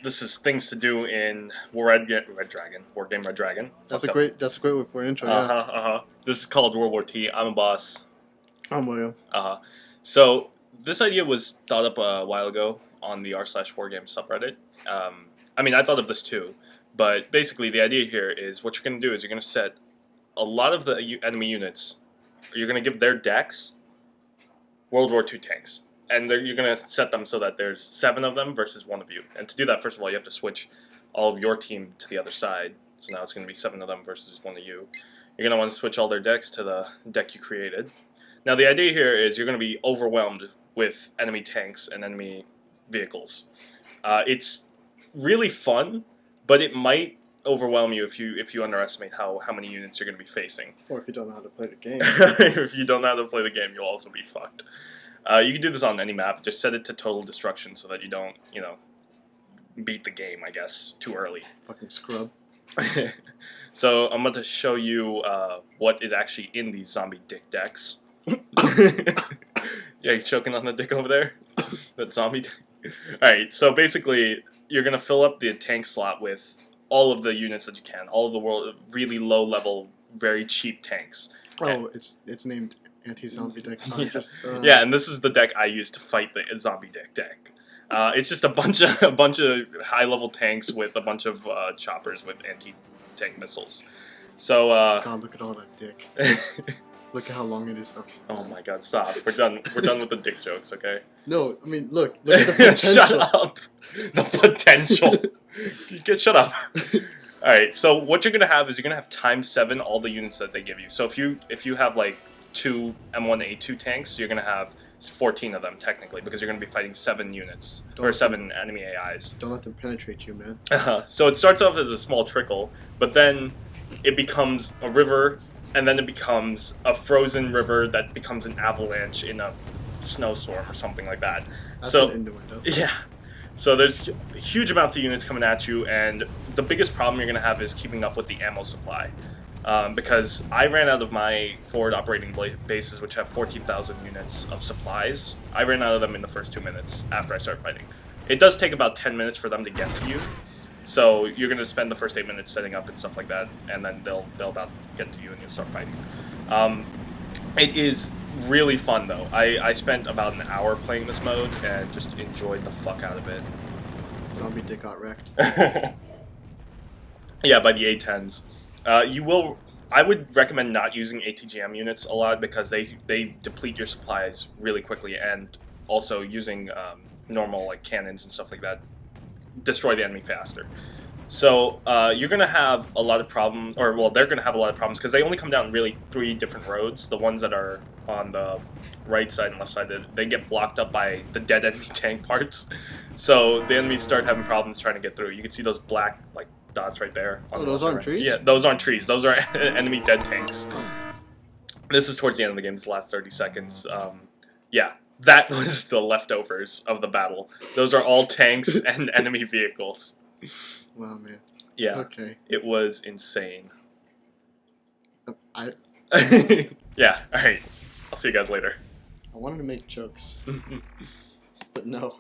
this is things to do in Red Dragon, Wargame Red Dragon. That's a great way for intro. Yeah. This is called World War T. I'm a boss. I'm William. So this idea was thought up a while ago on the r/wargame subreddit. I mean, I thought of this too, but basically the idea here is what you're going to do is you're going to set a lot of the enemy units. You're going to give their decks World War II tanks. And you're going to set them so that there's 7 of them versus 1 of you. And to do that, first of all, you have to switch all of your team to the other side. So now it's going to be 7 of them versus 1 of you. You're going to want to switch all their decks to the deck you created. Now the idea here is you're going to be overwhelmed with enemy tanks and enemy vehicles. It's really fun, but it might overwhelm you if you underestimate how many units you're going to be facing. Or if you don't know how to play the game. If you don't know how to play the game, you'll also be fucked. You can do this on any map. Just set it to total destruction so that you don't, beat the game, I guess, too early. Fucking scrub. So I'm going to show you what is actually in these zombie dick decks. Yeah, you choking on the dick over there? That zombie dick? Alright, so basically, you're going to fill up the tank slot with all of the units that you can. All of the world really low-level, very cheap tanks. Oh, it's named anti-zombie deck. Yeah, and this is the deck I use to fight the zombie deck. It's just a bunch of high-level tanks with a bunch of choppers with anti-tank missiles. So God, look at all that dick. Look at how long it is. Oh my God, stop! We're done with the dick jokes, okay? No, I mean look at the potential. Shut up! The potential. Shut up. All right, so what you're gonna have is you're gonna have times 7 all the units that they give you. So if you have like 2 M1A2 tanks, you're going to have 14 of them, technically, because you're going to be fighting 7 units, or 7 enemy AIs. Don't let them penetrate you, man. So it starts off as a small trickle, but then it becomes a river, and then it becomes a frozen river that becomes an avalanche in a snowstorm or something like that. That's so, an innuendo. Yeah. So there's huge amounts of units coming at you, and the biggest problem you're going to have is keeping up with the ammo supply. Because I ran out of my forward operating bases, which have 14,000 units of supplies. I ran out of them in the first 2 minutes after I started fighting. It does take about 10 minutes for them to get to you, so you're going to spend the first 8 minutes setting up and stuff like that, and then they'll about get to you and you'll start fighting. It is really fun, though. I spent about an hour playing this mode and just enjoyed the fuck out of it. Zombie dick got wrecked. Yeah, by the A10s. I would recommend not using ATGM units a lot because they deplete your supplies really quickly, and also using normal like cannons and stuff like that destroy the enemy faster. So you're going to have a lot of problems, or well, they're going to have a lot of problems because they only come down really 3 different roads. The ones that are on the right side and left side, they get blocked up by the dead enemy tank parts. So the enemies start having problems trying to get through. You can see those black like dots right there. Oh, those aren't trees? Yeah, those aren't trees. Those are enemy dead tanks. This is towards the end of the game, this last 30 seconds. Yeah, that was the leftovers of the battle. Those are all tanks and enemy vehicles. Wow, man. Yeah. Okay. It was insane. I Yeah, alright. I'll see you guys later. wanted to make jokes, but no.